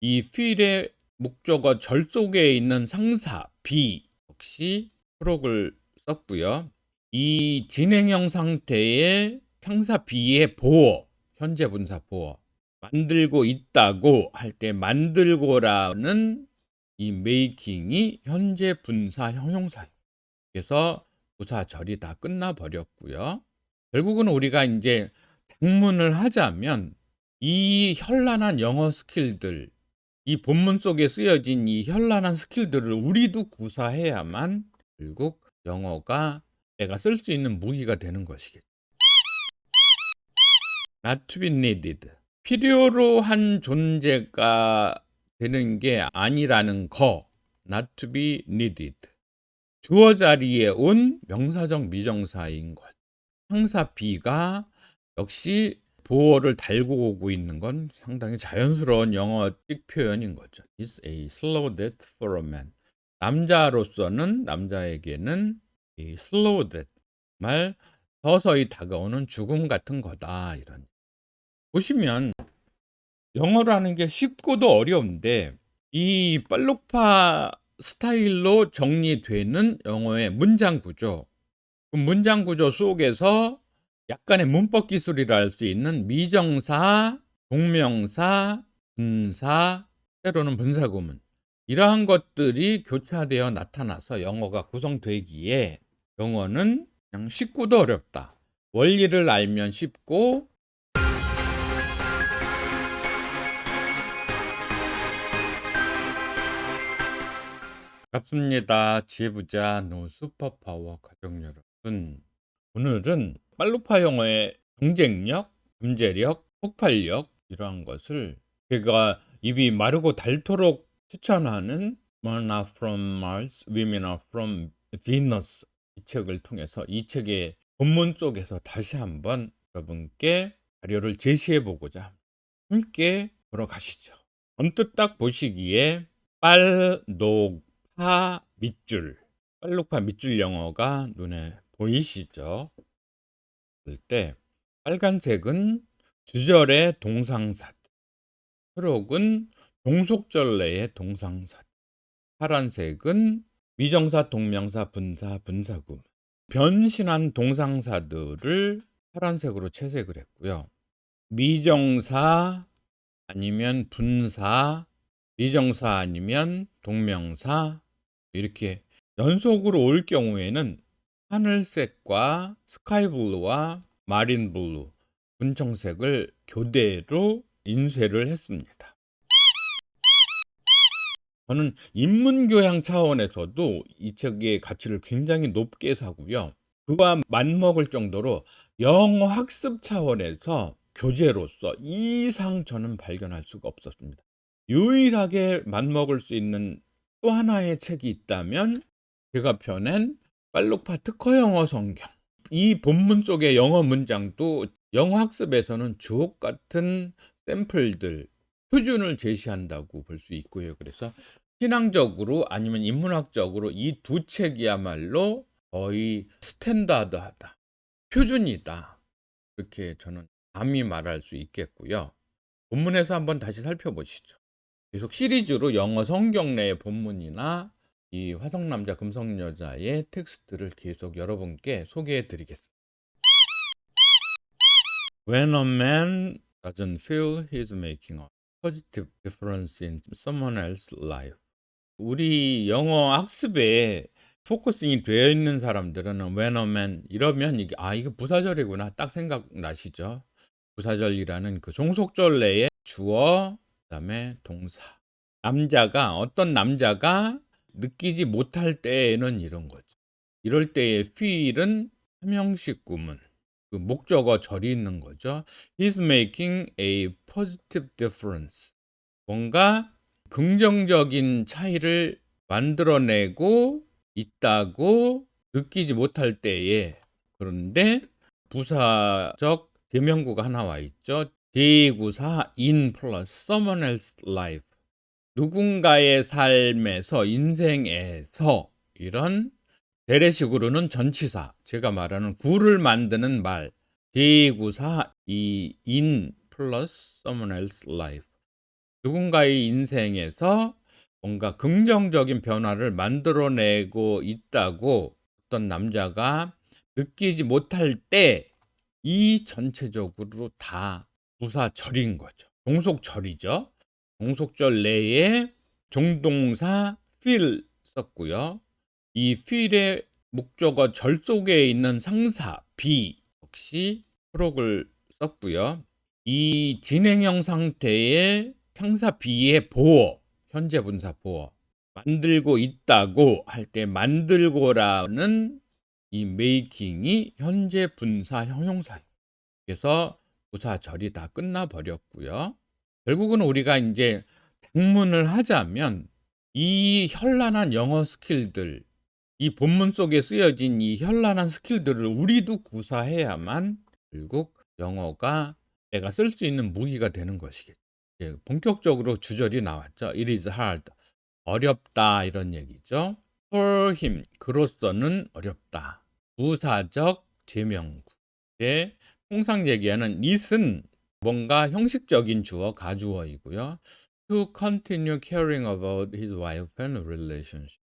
이 feel의 목적어 절 속에 있는 상사 be 역시 프록을 썼고요. 이 진행형 상태의 상사 be의 보어, 현재 분사 보어. 만들고 있다고 할 때 만들고라는 이 making이 현재 분사 형용사예요. 그래서 부사절이 다 끝나 버렸고요. 결국은 우리가 인제 작문을 하자면 이 현란한 영어 스킬들, 이 본문 속에 쓰여진 이 현란한 스킬들을 우리도 구사해야만 결국 영어가 내가 쓸 수 있는 무기가 되는 것이겠죠. not to be needed. 필요로 한 존재가 되는 게 아니라는 거. not to be needed. 주어 자리에 온 명사적 미정사인 것. 상사 be가 역시 보어를 달고 오고 있는 건 상당히 자연스러운 영어식 표현인 거죠. It's a slow death for a man. 남자로서는 남자에게는 이 slow death, 정말 서서히 다가오는 죽음 같은 거다. 이런. 보시면 영어라는 게 쉽고도 어려운데 이 빨록파 스타일로 정리되는 영어의 문장 구조, 그 문장 구조 속에서 약간의 문법 기술이라 할 수 있는 미정사, 동명사, 분사, 때로는 분사구문, 이러한 것들이 교차되어 나타나서 영어가 구성되기에 영어는 그냥 쉽고도 어렵다. 원리를 알면 쉽고 반갑습니다. 지혜부자 노 슈퍼파워 가족 여러분. 오늘은 빨로파 영어의 경쟁력, 잠재력, 폭발력, 이러한 것을 제가 입이 마르고 닳도록 추천하는 Men are from Mars, Women are from Venus, 이 책을 통해서 이 책의 본문 속에서 다시 한번 여러분께 자료를 제시해 보고자 함께 보러 가시죠. 언뜻 딱 보시기에 빨, 녹, 파, 밑줄, 빨록파 밑줄 영어가 눈에 보이시죠? 그럴 때 빨간색은 주절의 동상사, 초록은 종속절 내의 동상사, 파란색은 미정사, 동명사, 분사, 분사구, 변신한 동상사들을 파란색으로 채색을 했고요. 미정사 아니면 분사, 미정사 아니면 동명사, 이렇게 연속으로 올 경우에는 하늘색과 스카이블루와 마린블루, 분청색을 교대로 인쇄를 했습니다. 저는 인문교양 차원에서도 이 책의 가치를 굉장히 높게 사고요. 그와 맞먹을 정도로 영어 학습 차원에서 교재로서 이상 저는 발견할 수가 없었습니다. 유일하게 맞먹을 수 있는 또 하나의 책이 있다면 제가 펴낸 빨록파 특허 영어 성경. 이 본문 속의 영어 문장도 영어 학습에서는 주옥 같은 샘플들, 표준을 제시한다고 볼 수 있고요. 그래서 신앙적으로 아니면 인문학적으로 이 두 책이야말로 거의 스탠다드하다, 표준이다, 이렇게 저는 감히 말할 수 있겠고요. 본문에서 한번 다시 살펴보시죠. 계속 시리즈로 영어 성경 내의 본문이나 이 화성남자 금성여자의 텍스트를 계속 여러분께 소개해 드리겠습니다. When a man doesn't feel he's making a positive difference in someone else's life. 우리 영어 학습에 포커싱이 되어 있는 사람들은 when a man 이러면 이게 이게 부사절이구나 딱 생각나시죠? 부사절이라는 그 종속절 내에 주어, 그다음에 동사. 어떤 남자가 느끼지 못할 때에는 이런 거죠. 이럴 때의 feel은 삼형식 구문, 그 목적어 절이 있는 거죠. He's making a positive difference. 뭔가 긍정적인 차이를 만들어내고 있다고 느끼지 못할 때에, 그런데 부사적 제명구가 하나 와 있죠. 제2구사 in 플러스 someone else's life. 누군가의 삶에서, 인생에서, 이런 대례식으로는 전치사, 제가 말하는 구를 만드는 말, 제2구사 이 in 플러스 someone else's life. 누군가의 인생에서 뭔가 긍정적인 변화를 만들어내고 있다고 어떤 남자가 느끼지 못할 때 이 전체적으로 다 부사절인 거죠. 종속절이죠. 종속절 내에 종동사 feel 썼고요. 이 feel의 목적어 절 속에 있는 상사 be 역시 프록을 썼고요. 이 진행형 상태의 상사 be의 보어, 현재 분사 보어, 만들고 있다고 할 때 만들고라는 이 making이 현재 분사 형용사예요. 그래서 부사절이 다 끝나 버렸고요. 결국은 우리가 이제 작문을 하자면 이 현란한 영어 스킬들, 이 본문 속에 쓰여진 이 현란한 스킬들을 우리도 구사해야만 결국 영어가 내가 쓸 수 있는 무기가 되는 것이겠죠. 예, 본격적으로 주절이 나왔죠. It is hard. 어렵다 이런 얘기죠. For him, 그로서는 어렵다. 부사적 제명구. 예, 통상 얘기하는 it은 뭔가 형식적인 주어, 가주어이고요. To continue caring about his wife and relationship.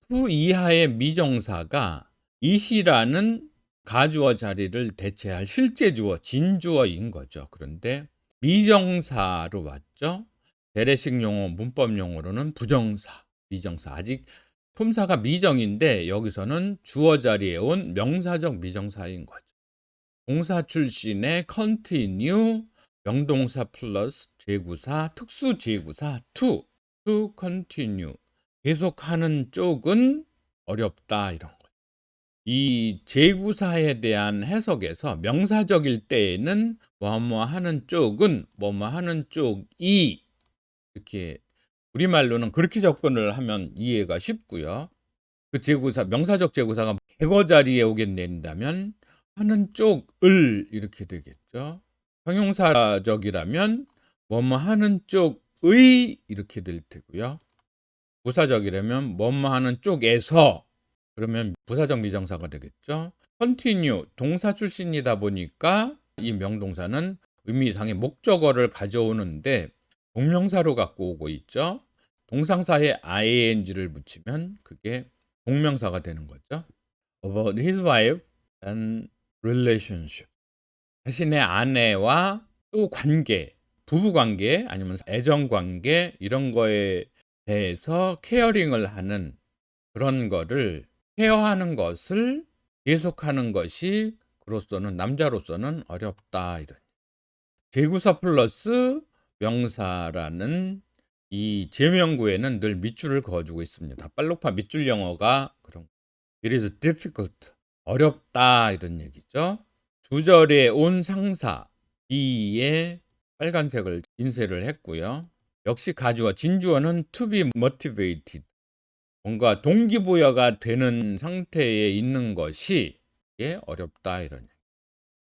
to 이하의 미정사가 it이라는 가주어 자리를 대체할 실제 주어, 진주어인 거죠. 그런데 미정사로 왔죠. 재래식 용어, 문법 용어로는 부정사, 미정사. 아직 품사가 미정인데 여기서는 주어 자리에 온 명사적 미정사인 거죠. 동사 출신의 continue, 명동사 플러스 제구사, 특수 제구사 to continue. 계속하는 쪽은 어렵다 이런 거죠. 이 제구사에 대한 해석에서 명사적일 때에는 뭐뭐 하는 쪽은 뭐뭐 하는 쪽이 이렇게 우리말로는 그렇게 접근을 하면 이해가 쉽고요. 그 제구사, 명사적 제구사가 객어 자리에 오게 된다면 하는 쪽을 이렇게 되겠죠. 형용사적이라면 뭐뭐 하는 쪽의 이렇게 될 테고요. 부사적이라면 뭐뭐 하는 쪽에서 그러면 부사적 미정사가 되겠죠. continue 동사 출신이다 보니까 이 명동사는 의미상의 목적어를 가져오는데 동명사로 갖고 오고 있죠. 동상사에 ing를 붙이면 그게 동명사가 되는 거죠. About his wife and relationship. 자신의 아내와 또 관계, 부부 관계 아니면 애정 관계 이런 거에 대해서 케어링을 하는 그런 거를 케어하는 것을 계속하는 것이 그로서는 남자로서는 어렵다 이런. 제구사 플러스 명사라는 이 제명구에는 늘 밑줄을 그어주고 있습니다. 빨록파 밑줄 영어가 그런 It is difficult. 어렵다 이런 얘기죠. 주절에 온 상사 be에 빨간색을 인쇄를 했고요. 역시 가주어 진주어는 to be motivated. 뭔가 동기부여가 되는 상태에 있는 것이 어렵다 이런 얘기.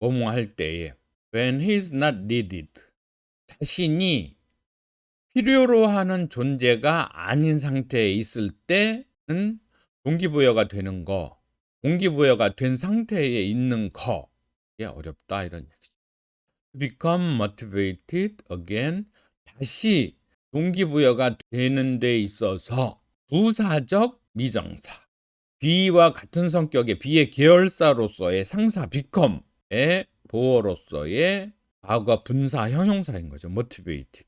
뭐뭐 할 때에 when he is not needed. 자신이 필요로 하는 존재가 아닌 상태에 있을 때는 동기부여가 되는 거, 동기부여가 된 상태에 있는 거, 이게 어렵다 이런 얘기죠. Become motivated again, 다시 동기부여가 되는 데 있어서 부사적 미정사, be와 같은 성격의 be의 계열사로서의 상사 become의 보어로서의 과거 분사 형용사인 거죠. motivated.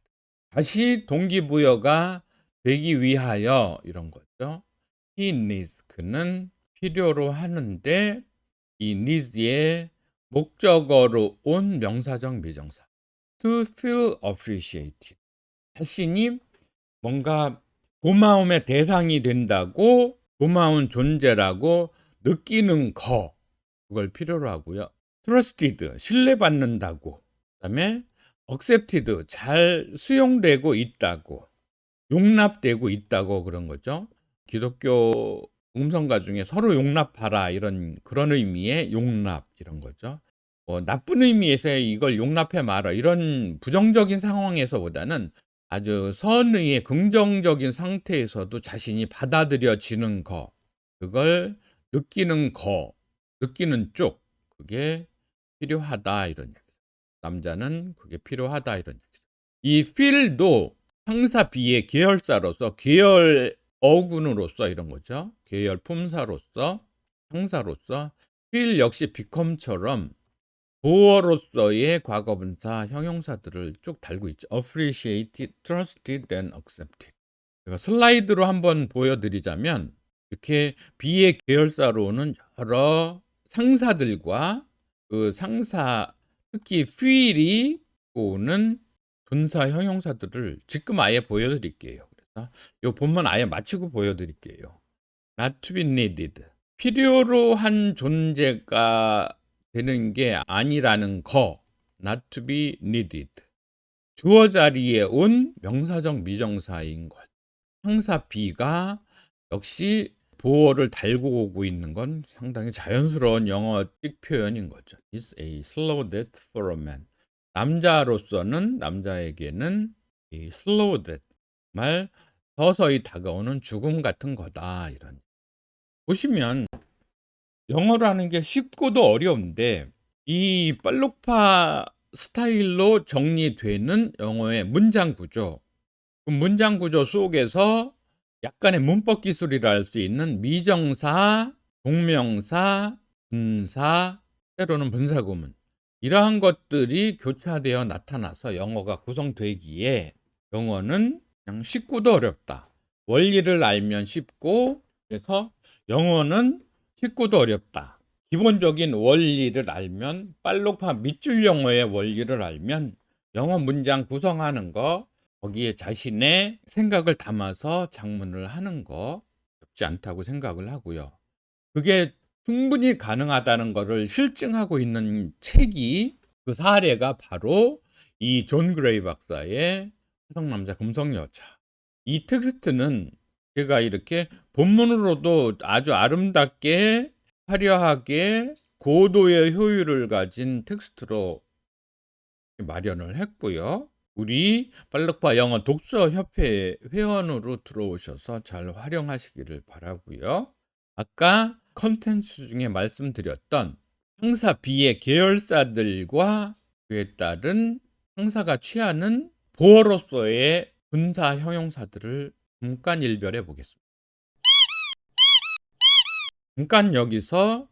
다시 동기부여가 되기 위하여 이런 거죠. He needs, 그는 필요로 하는데 이 needs의 목적어로 온 명사적 미정사 to feel appreciated. 자신이 뭔가 고마움의 대상이 된다고 고마운 존재라고 느끼는 거 그걸 필요로 하고요. trusted, 신뢰받는다고. 그다음에 accepted, 잘 수용되고 있다고, 용납되고 있다고 그런 거죠. 기독교 음성가 중에 서로 용납하라 이런 그런 의미의 용납 이런 거죠. 나쁜 의미에서 이걸 용납해 마라 이런 부정적인 상황에서보다는 아주 선의의 긍정적인 상태에서도 자신이 받아들여지는 거, 그걸 느끼는 거, 느끼는 쪽, 그게 필요하다 이런 얘기죠. 남자는 그게 필요하다 이런 얘기죠. 이 feel도 상사 B의 계열사로서 계열 어군으로서 이런 거죠. 계열 품사로서 상사로서 feel 역시 become처럼 보어로서의 과거분사 형용사들을 쭉 달고 있죠. appreciated, trusted, and accepted. 제가 슬라이드로 한번 보여드리자면 이렇게 B의 계열사로는 여러 상사들과 그 상사 특히 feel이 오는 분사 형용사들을 지금 아예 보여드릴게요. 그래서 이 본문 아예 마치고 보여드릴게요. not to be needed. 필요로 한 존재가 되는 게 아니라는 거. not to be needed. 주어 자리에 온 명사적 미정사인 것. 상사 B가 역시 보어를 달고 오고 있는 건 상당히 자연스러운 영어식 표현인 거죠. It's a slow death for a man. 남자로서는 남자에게는 이 slow death, 말 서서히 다가오는 죽음 같은 거다. 이런. 보시면 영어라는 게 쉽고도 어려운데 이 빨록파 스타일로 정리되는 영어의 문장 구조, 그 문장 구조 속에서 약간의 문법 기술이라 할 수 있는 미정사, 동명사, 분사, 때로는 분사구문, 이러한 것들이 교차되어 나타나서 영어가 구성되기에 영어는 그냥 쉽고도 어렵다. 원리를 알면 쉽고, 그래서 영어는 쉽고도 어렵다. 기본적인 원리를 알면, 빨록파 밑줄 영어의 원리를 알면 영어 문장 구성하는 거, 거기에 자신의 생각을 담아서 작문을 하는 거 어렵지 않다고 생각을 하고요. 그게 충분히 가능하다는 것을 실증하고 있는 책이, 그 사례가 바로 이 존 그레이 박사의 화성남자 금성여자. 이 텍스트는 제가 이렇게 본문으로도 아주 아름답게 화려하게 고도의 효율을 가진 텍스트로 마련을 했고요. 우리 빨록파 영어 독서협회 회원으로 들어오셔서 잘 활용하시기를 바라고요. 아까 컨텐츠 중에 말씀드렸던 상사 B의 계열사들과 그에 따른 상사가 취하는 보어로서의 분사 형용사들을 잠깐 일별해 보겠습니다. 잠깐 여기서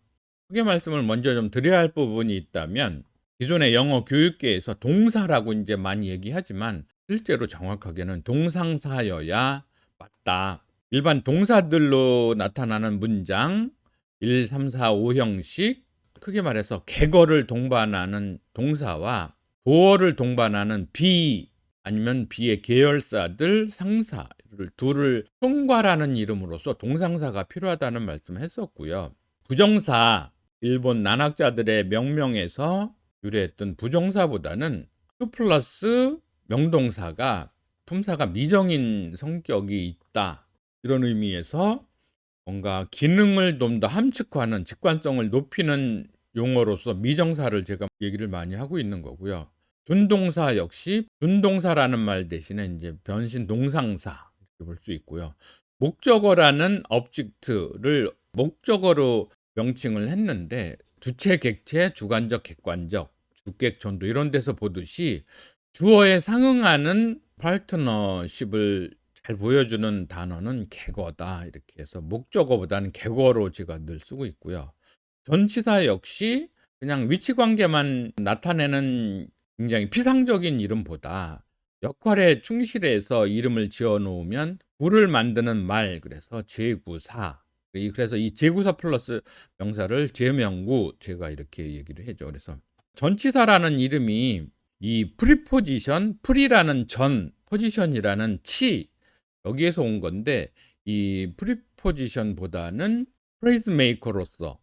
크게 말씀을 먼저 좀 드려야 할 부분이 있다면, 기존의 영어 교육계에서 동사라고 이제 많이 얘기하지만 실제로 정확하게는 동상사여야 맞다. 일반 동사들로 나타나는 문장 1, 3, 4, 5형식, 크게 말해서 객어를 동반하는 동사와 보어를 동반하는 B 아니면 B의 계열사들 상사를 둘을 총괄하는 이름으로써 동상사가 필요하다는 말씀을 했었고요. 부정사, 일본 난학자들의 명명에서 유래했던 부정사보다는 to 플러스 명동사가 품사가 미정인 성격이 있다, 이런 의미에서 뭔가 기능을 좀 더 함축하는, 직관성을 높이는 용어로서 미정사를 제가 얘기를 많이 하고 있는 거고요. 준동사 역시 준동사라는 말 대신에 이제 변신 동상사 이렇게 볼 수 있고요. 목적어라는 object를 목적어로 명칭을 했는데 주체, 객체, 주관적, 객관적, 주객, 전도 이런 데서 보듯이 주어에 상응하는 파트너십을 잘 보여주는 단어는 객어다, 이렇게 해서 목적어보다는 객어로 제가 늘 쓰고 있고요. 전치사 역시 그냥 위치관계만 나타내는 굉장히 피상적인 이름보다 역할에 충실해서 이름을 지어놓으면 구를 만드는 말, 그래서 제구사, 그래서 이 제구사 플러스 명사를 제명구, 제가 이렇게 얘기를 해죠. 그래서 전치사라는 이름이 이 프리포지션, 프리라는 전, 포지션이라는 치, 여기에서 온 건데, 이 프리포지션보다는 프레이즈 메이커로서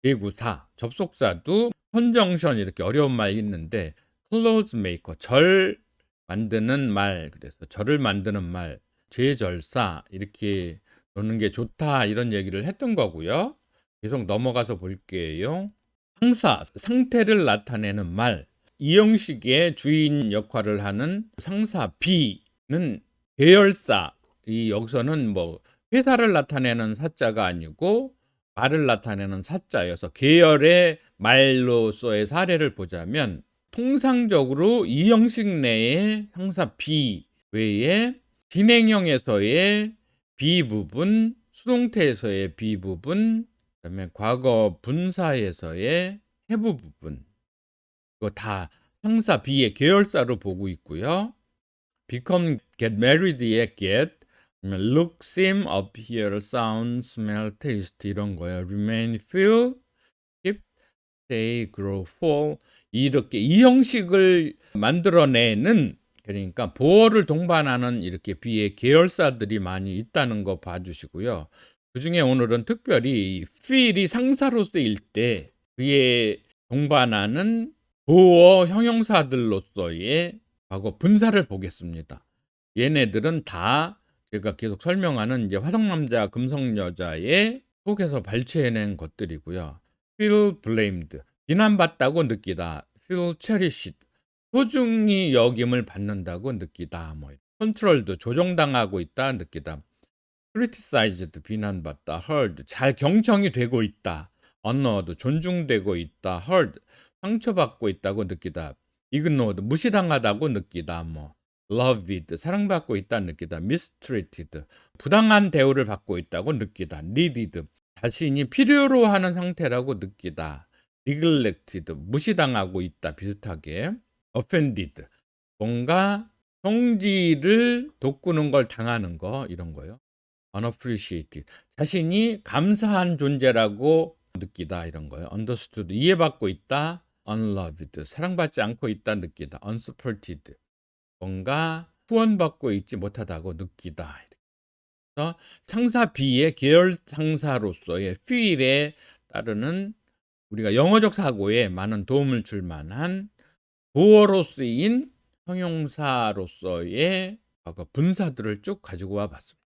제구사, 접속사도 컨정션, 이렇게 어려운 말 있는데 클로즈 메이커, 절 만드는 말, 그래서 절을 만드는 말, 제절사, 이렇게 놓는 게 좋다, 이런 얘기를 했던 거고요. 계속 넘어가서 볼게요. 상사, 상태를 나타내는 말, 이 형식의 주인 역할을 하는 상사 B는 계열사, 이 여기서는 뭐 회사를 나타내는 사자가 아니고 말을 나타내는 사자여서 계열의 말로서의 사례를 보자면 통상적으로 이 형식 내에 상사 B, 외에 진행형에서의 be 부분, 수동태에서의 be 부분, 그다음에 과거 분사에서의 have 부분, 이거 다 상사 be의 계열사로 보고 있고요. become, get married의 get, look, seem, appear, sound, smell, taste 이런 거예요. remain, feel, keep, stay, grow, fall 이렇게 이 형식을 만들어내는, 그러니까 보어를 동반하는 이렇게 be의 계열사들이 많이 있다는 거 봐주시고요. 그중에 오늘은 특별히 feel이 상사로 쓰일 때 그에 동반하는 보어 형용사들로서의 과거 분사를 보겠습니다. 얘네들은 다 제가 계속 설명하는 이제 화성남자, 금성여자의 속에서 발췌해낸 것들이고요. feel blamed, 비난받다고 느끼다. feel cherished, 소중히 여김을 받는다고 느끼다. controlled, 조종당하고 있다 느끼다. criticized, 비난받다. heard, 잘 경청이 되고 있다. honored, 존중되고 있다. hurt, 상처받고 있다고 느끼다. ignored, 무시당하다고 느끼다. loved, 사랑받고 있다 느끼다. mistreated, 부당한 대우를 받고 있다고 느끼다. needed, 자신이 필요로 하는 상태라고 느끼다. neglected, 무시당하고 있다. 비슷하게. offended, 뭔가 성질을 돋구는 걸 당하는 거, 이런 거요. unappreciated, 자신이 감사한 존재라고 느끼다, 이런 거예요. understood, 이해받고 있다. unloved, 사랑받지 않고 있다 느끼다. unsupported, 뭔가 후원받고 있지 못하다고 느끼다. 그래서 상사 B의 계열 상사로서의 feel에 따르는 우리가 영어적 사고에 많은 도움을 줄 만한 보어로 쓰인 형용사로서의 분사들을 쭉 가지고 와 봤습니다.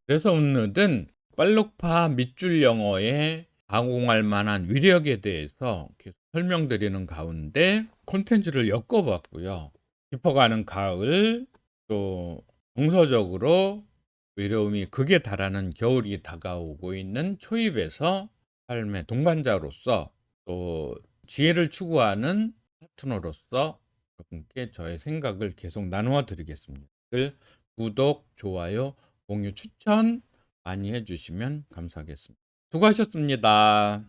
그래서 오늘은 빨록파 밑줄 영어에 가공할 만한 위력에 대해서 계속 설명드리는 가운데 콘텐츠를 엮어봤고요. 깊어가는 가을, 또 정서적으로 외로움이 극에 달하는 겨울이 다가오고 있는 초입에서 삶의 동반자로서, 또 지혜를 추구하는 파트너로서 여러분께 저의 생각을 계속 나누어 드리겠습니다. 구독, 좋아요, 공유, 추천 많이 해주시면 감사하겠습니다. 수고하셨습니다.